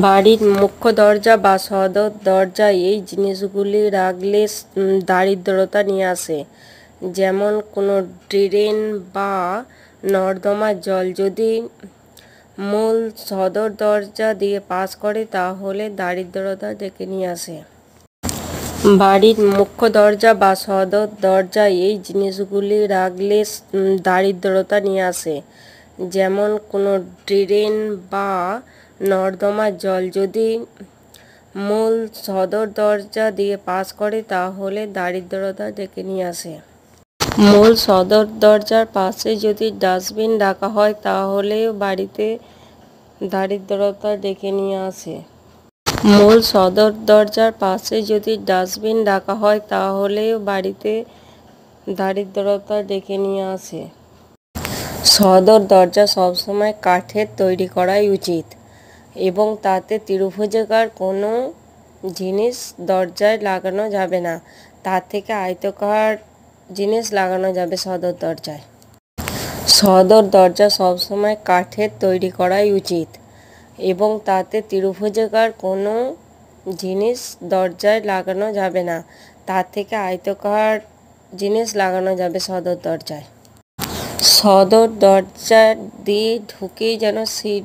বাড়ির মুখ্য দরজা বা সদর দরজায় এই জিনিসগুলি রাখলে দারিদ্রতা নিয়ে আসে। যেমন কোনো ড্রেন বা নর্দমার জল যদি মূল সদর দরজা দিয়ে পাস করে তাহলে দারিদ্রতা ডেকে নিয়ে আসে। বাড়ির মুখ্য দরজা বা সদর দরজায় এই জিনিসগুলি রাখলে দারিদ্রতা নিয়ে আসে। যেমন কোনো ড্রেন বা নর্দমার জল যদি মূল সদর দরজা দিয়ে পাস করে তাহলে দারিদ্রতা ডেকে নিয়ে আসে। মূল সদর দরজার পাশে যদি ডাস্টবিন রাখা হয় তাহলে বাড়িতে দারিদ্রতা ডেকে নিয়ে আসে। মূল সদর দরজার পাশে যদি ডাস্টবিন রাখা হয় তাহলে বাড়িতে দারিদ্রতা ডেকে নিয়ে আসে। সদর দরজা সবসময় কাঠের তৈরি করাই উচিত এবং তাতে ত্রিভুজাকার কোনো জিনিস দরজায় লাগানো যাবে না। তার থেকে আয়তাকার জিনিস লাগানো যাবে সদর দরজায়। সদর দরজা সবসময় কাঠের তৈরি করাই উচিত এবং তাতে ত্রিভুজাকার কোনো জিনিস দরজায় লাগানো যাবে না। তার থেকে আয়তাকার জিনিস লাগানো যাবে সদর দরজায়। সদর দরজা দিয়ে ঢুকেই যেন সিঁড়ি